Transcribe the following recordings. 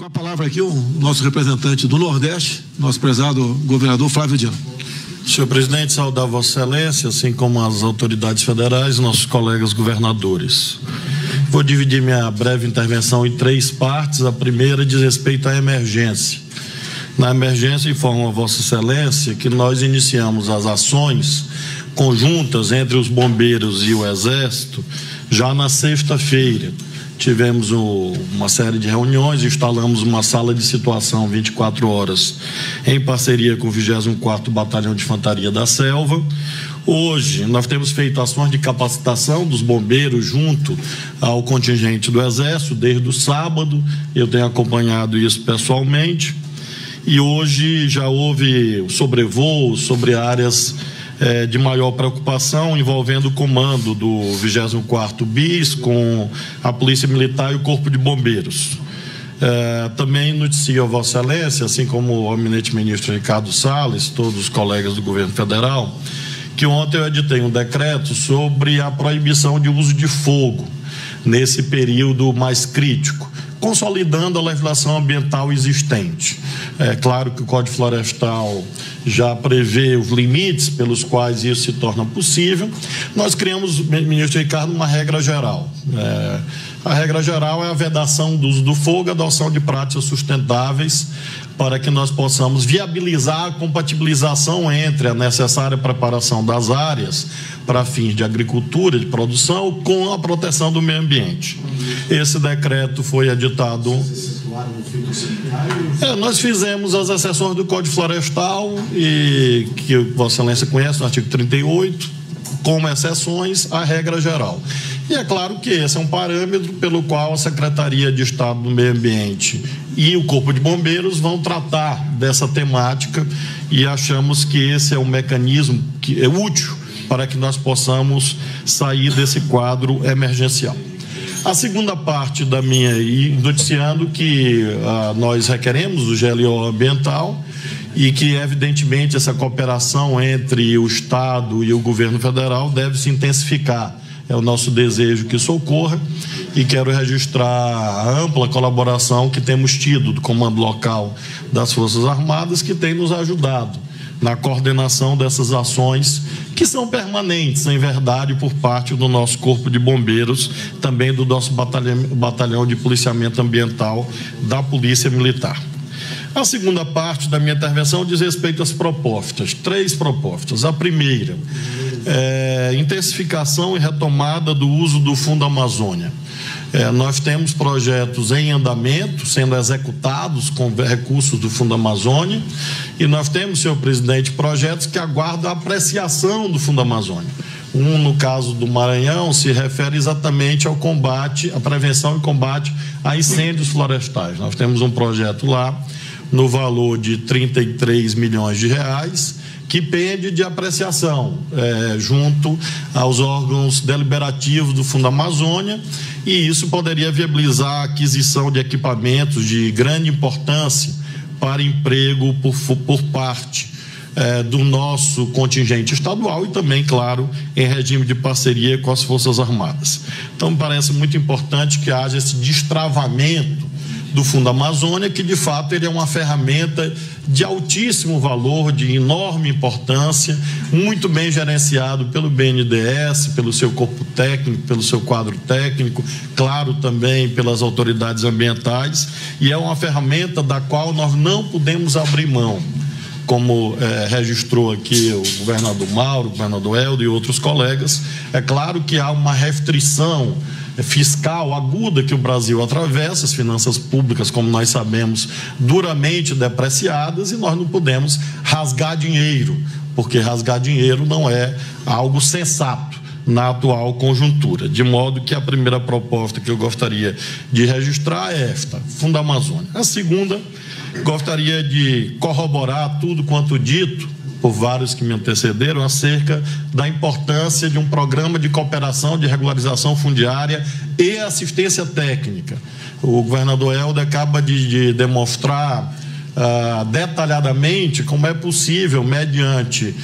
Com a palavra aqui o nosso representante do Nordeste, nosso prezado governador Flávio Dino. Senhor presidente, saudar Vossa Excelência, assim como as autoridades federais, nossos colegas governadores. Vou dividir minha breve intervenção em 3 partes. A primeira diz respeito à emergência. Na emergência, informo a Vossa Excelência que nós iniciamos as ações conjuntas entre os bombeiros e o Exército já na sexta-feira. Tivemos uma série de reuniões, instalamos uma sala de situação 24 horas em parceria com o 24º Batalhão de Infantaria da Selva. Hoje nós temos feito ações de capacitação dos bombeiros junto ao contingente do Exército desde o sábado. Eu tenho acompanhado isso pessoalmente e hoje já houve sobrevoos sobre áreas de maior preocupação, envolvendo o comando do 24º BIS com a Polícia Militar e o Corpo de Bombeiros. Também noticio a Vossa Excelência, assim como o eminente ministro Ricardo Salles, todos os colegas do governo federal, que ontem eu editei um decreto sobre a proibição de uso de fogo nesse período mais crítico, consolidando a legislação ambiental existente. É claro que o Código Florestal já prevê os limites pelos quais isso se torna possível. Nós criamos, ministro Ricardo, uma regra geral. A regra geral é a vedação do uso do fogo, a adoção de práticas sustentáveis para que nós possamos viabilizar a compatibilização entre a necessária preparação das áreas para fins de agricultura, de produção, com a proteção do meio ambiente. Esse decreto foi editado. Nós fizemos as exceções do Código Florestal, e que Vossa Excelência conhece, no artigo 38, como exceções à regra geral. E é claro que esse é um parâmetro pelo qual a Secretaria de Estado do Meio Ambiente e o Corpo de Bombeiros vão tratar dessa temática, e achamos que esse é um mecanismo que é útil para que nós possamos sair desse quadro emergencial. A segunda parte da minha, noticiando que nós requeremos o GLO ambiental e que, evidentemente, essa cooperação entre o Estado e o governo federal deve se intensificar. É o nosso desejo que isso ocorra, e quero registrar a ampla colaboração que temos tido do Comando Local das Forças Armadas, que tem nos ajudado na coordenação dessas ações, que são permanentes, em verdade, por parte do nosso Corpo de Bombeiros, também do nosso batalhão de policiamento ambiental da Polícia Militar. A segunda parte da minha intervenção diz respeito às propostas, 3 propostas. A primeira é intensificação e retomada do uso do Fundo Amazônia. Nós temos projetos em andamento, sendo executados com recursos do Fundo Amazônia, e nós temos, senhor presidente, projetos que aguardam a apreciação do Fundo Amazônia. No caso do Maranhão, se refere exatamente ao combate, à prevenção e combate a incêndios florestais. Nós temos um projeto lá, no valor de 33 milhões de reais, que pende de apreciação junto aos órgãos deliberativos do Fundo Amazônia, e isso poderia viabilizar a aquisição de equipamentos de grande importância para emprego por parte do nosso contingente estadual e também, claro, em regime de parceria com as Forças Armadas. Então, me parece muito importante que haja esse destravamento do Fundo Amazônia, que de fato ele é uma ferramenta de altíssimo valor, de enorme importância, muito bem gerenciado pelo BNDES, pelo seu corpo técnico, pelo seu quadro técnico, claro, também pelas autoridades ambientais, e é uma ferramenta da qual nós não podemos abrir mão, como registrou aqui o governador Mauro, o governador Helder e outros colegas. É claro que há uma restrição fiscal aguda que o Brasil atravessa, as finanças públicas, como nós sabemos, duramente depreciadas, e nós não podemos rasgar dinheiro, porque rasgar dinheiro não é algo sensato na atual conjuntura. De modo que a primeira proposta que eu gostaria de registrar é esta, Fundo Amazônia. A segunda, gostaria de corroborar tudo quanto dito por vários que me antecederam acerca da importância de um programa de cooperação, de regularização fundiária e assistência técnica. O governador Helder acaba de demonstrar detalhadamente como é possível, mediante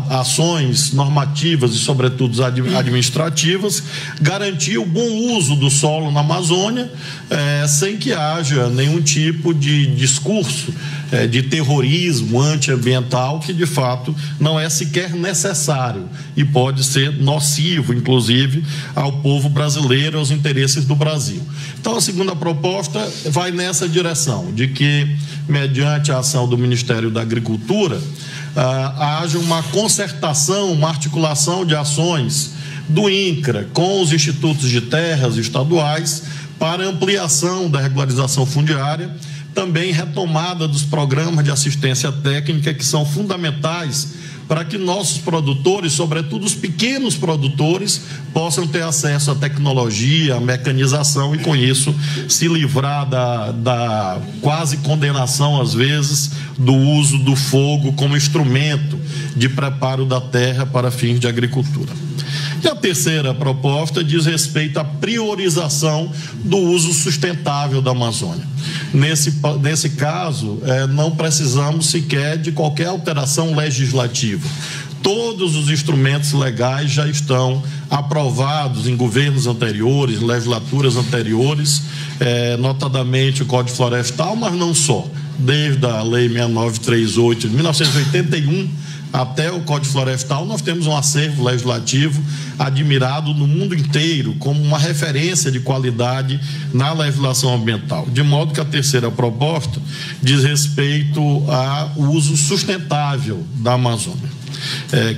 ações normativas e, sobretudo, administrativas, garantir o bom uso do solo na Amazônia, sem que haja nenhum tipo de discurso de terrorismo antiambiental, que de fato não é sequer necessário e pode ser nocivo, inclusive, ao povo brasileiro, aos interesses do Brasil. Então, a segunda proposta vai nessa direção, de que, mediante a ação do Ministério da Agricultura, haja uma concertação, uma articulação de ações do INCRA com os institutos de terras estaduais para ampliação da regularização fundiária, também retomada dos programas de assistência técnica, que são fundamentais para que nossos produtores, sobretudo os pequenos produtores, possam ter acesso à tecnologia, à mecanização e, com isso, se livrar da quase condenação, às vezes, do uso do fogo como instrumento de preparo da terra para fins de agricultura. E a terceira proposta diz respeito à priorização do uso sustentável da Amazônia. Nesse caso, não precisamos sequer de qualquer alteração legislativa. Todos os instrumentos legais já estão aprovados em governos anteriores, legislaturas anteriores, notadamente o Código Florestal, mas não só. Desde a Lei 6938 de 1981 até o Código Florestal, nós temos um acervo legislativo admirado no mundo inteiro como uma referência de qualidade na legislação ambiental. De modo que a terceira proposta diz respeito ao uso sustentável da Amazônia.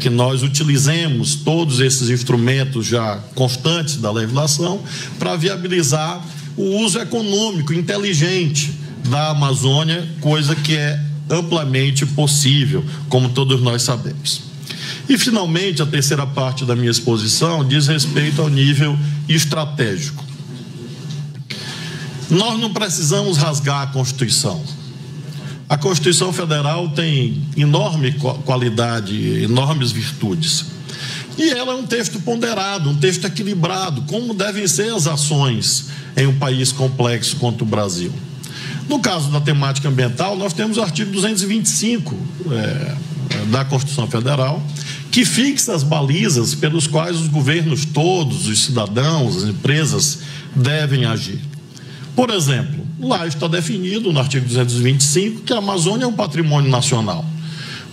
Que nós utilizemos todos esses instrumentos já constantes da legislação para viabilizar o uso econômico, inteligente da Amazônia, coisa que é amplamente possível, como todos nós sabemos. E, finalmente, a terceira parte da minha exposição diz respeito ao nível estratégico. Nós não precisamos rasgar a Constituição. A Constituição Federal tem enorme qualidade, enormes virtudes. E ela é um texto ponderado, um texto equilibrado, como devem ser as ações em um país complexo quanto o Brasil. No caso da temática ambiental, nós temos o artigo 225 da Constituição Federal, que fixa as balizas pelos quais os governos todos, os cidadãos, as empresas devem agir. Por exemplo, lá está definido no artigo 225 que a Amazônia é um patrimônio nacional.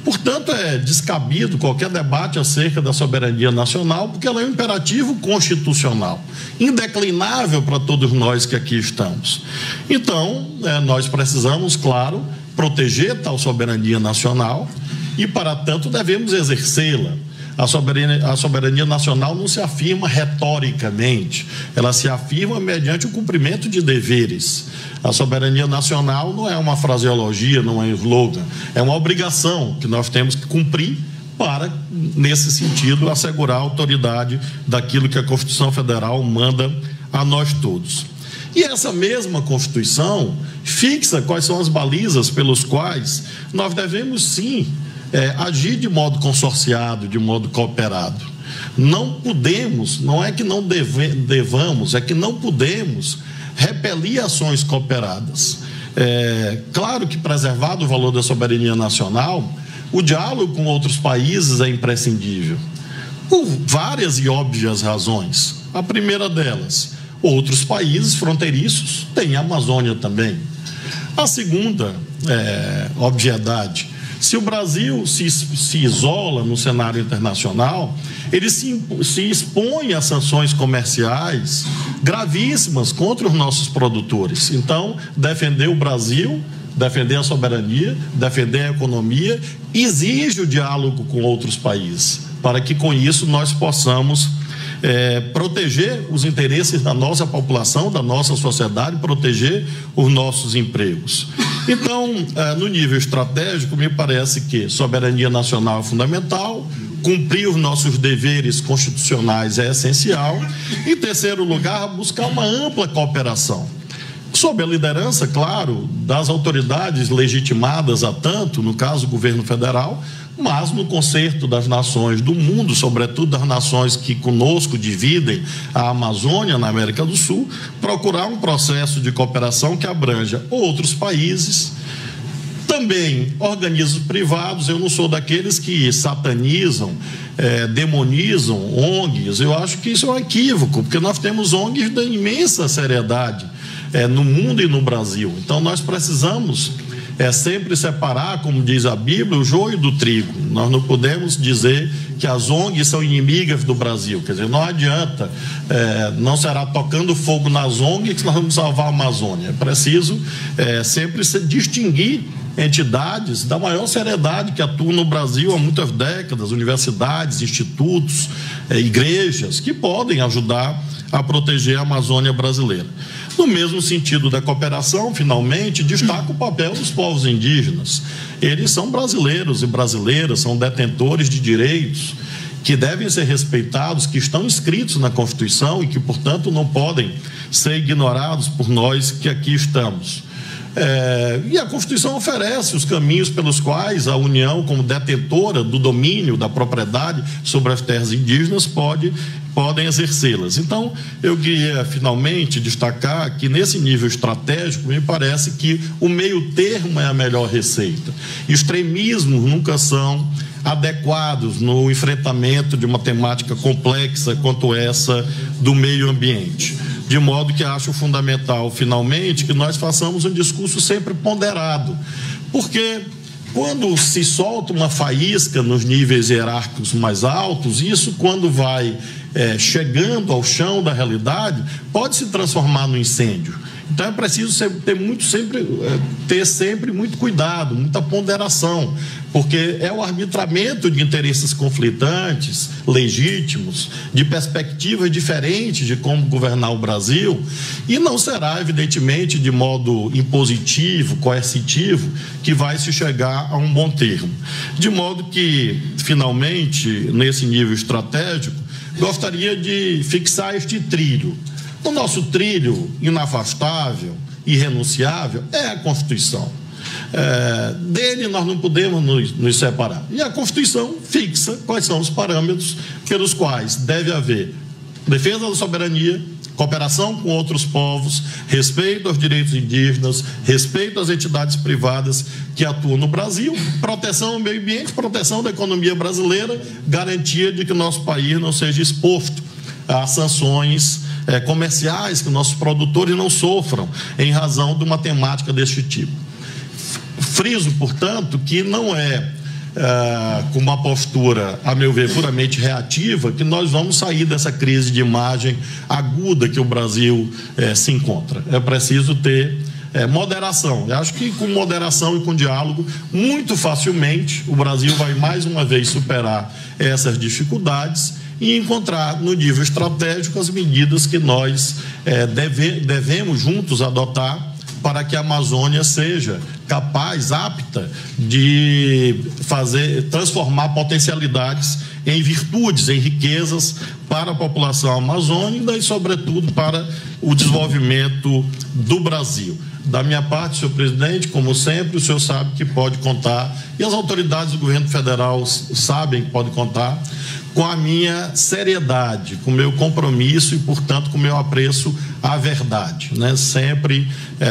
Portanto, é descabido qualquer debate acerca da soberania nacional, porque ela é um imperativo constitucional, indeclinável para todos nós que aqui estamos. Então, nós precisamos, claro, proteger tal soberania nacional e, para tanto, devemos exercê-la. A soberania nacional não se afirma retoricamente, ela se afirma mediante o cumprimento de deveres. A soberania nacional não é uma fraseologia, não é um slogan, é uma obrigação que nós temos que cumprir para, nesse sentido, assegurar a autoridade daquilo que a Constituição Federal manda a nós todos. E essa mesma Constituição fixa quais são as balizas pelos quais nós devemos, sim, agir de modo consorciado, de modo cooperado. Não podemos, não é que não devamos, é que não podemos repelir ações cooperadas. Claro que, preservado o valor da soberania nacional, o diálogo com outros países é imprescindível, por várias e óbvias razões. A primeira delas, outros países fronteiriços têm a Amazônia também. A segunda obviedade: se o Brasil se isola no cenário internacional, ele se expõe a sanções comerciais gravíssimas contra os nossos produtores. Então, defender o Brasil, defender a soberania, defender a economia, exige o diálogo com outros países, para que, com isso, nós possamos proteger os interesses da nossa população, da nossa sociedade, proteger os nossos empregos. Então, no nível estratégico, me parece que soberania nacional é fundamental, cumprir os nossos deveres constitucionais é essencial. Em terceiro lugar, buscar uma ampla cooperação, sob a liderança, claro, das autoridades legitimadas a tanto, no caso, o governo federal, mas no concerto das nações do mundo, sobretudo das nações que conosco dividem a Amazônia na América do Sul, procurar um processo de cooperação que abranja outros países, Também organismos privados, eu não sou daqueles que satanizam, demonizam ONGs. Eu acho que isso é um equívoco, porque nós temos ONGs de imensa seriedade no mundo e no Brasil. Então nós precisamos sempre separar, como diz a Bíblia, o joio do trigo. Nós não podemos dizer que as ONGs são inimigas do Brasil. Quer dizer, não adianta, não será tocando fogo nas ONGs que nós vamos salvar a Amazônia. É preciso sempre se distinguir entidades da maior seriedade que atuam no Brasil há muitas décadas, universidades, institutos, igrejas, que podem ajudar a proteger a Amazônia brasileira. No mesmo sentido da cooperação, finalmente, destaca o papel dos povos indígenas. Eles são brasileiros e brasileiras, são detentores de direitos que devem ser respeitados, que estão inscritos na Constituição e que, portanto, não podem ser ignorados por nós que aqui estamos. E a Constituição oferece os caminhos pelos quais a União, como detentora do domínio, da propriedade sobre as terras indígenas, podem exercê-las. Então, eu queria finalmente destacar que nesse nível estratégico, me parece que o meio termo é a melhor receita. Extremismos nunca são adequados no enfrentamento de uma temática complexa quanto essa do meio ambiente. De modo que acho fundamental, finalmente, que nós façamos um discurso sempre ponderado. Porque quando se solta uma faísca nos níveis hierárquicos mais altos, isso, quando vai chegando ao chão da realidade, pode se transformar no incêndio. Então é preciso ter sempre muito cuidado, muita ponderação, porque é o arbitramento de interesses conflitantes, legítimos, de perspectivas diferentes de como governar o Brasil, e não será, evidentemente, de modo impositivo, coercitivo, que vai se chegar a um bom termo. De modo que, finalmente, nesse nível estratégico, gostaria de fixar este trilho. O nosso trilho inafastável, irrenunciável, é a Constituição. Dele nós não podemos nos separar. E a Constituição fixa quais são os parâmetros pelos quais deve haver defesa da soberania, cooperação com outros povos, respeito aos direitos indígenas, respeito às entidades privadas que atuam no Brasil, proteção ao meio ambiente, proteção da economia brasileira, garantia de que o nosso país não seja exposto a sanções comerciais, que nossos produtores não sofram em razão de uma temática deste tipo. Friso, portanto, que não com uma postura, a meu ver, puramente reativa, que nós vamos sair dessa crise de imagem aguda que o Brasil se encontra. É preciso ter moderação. Eu acho que com moderação e com diálogo, muito facilmente, o Brasil vai mais uma vez superar essas dificuldades e encontrar no nível estratégico as medidas que nós devemos juntos adotar para que a Amazônia seja capaz, apta de transformar potencialidades em virtudes, em riquezas para a população amazônica e, sobretudo, para o desenvolvimento do Brasil. Da minha parte, senhor presidente, como sempre, o senhor sabe que pode contar, e as autoridades do governo federal sabem que pode contar, com a minha seriedade, com o meu compromisso e, portanto, com o meu apreço à verdade, né? Sempre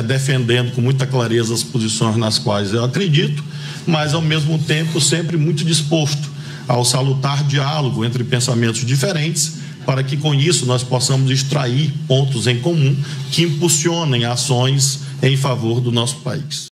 defendendo com muita clareza as posições nas quais eu acredito, mas, ao mesmo tempo, sempre muito disposto ao salutar diálogo entre pensamentos diferentes, para que, com isso, nós possamos extrair pontos em comum que impulsionem ações em favor do nosso país.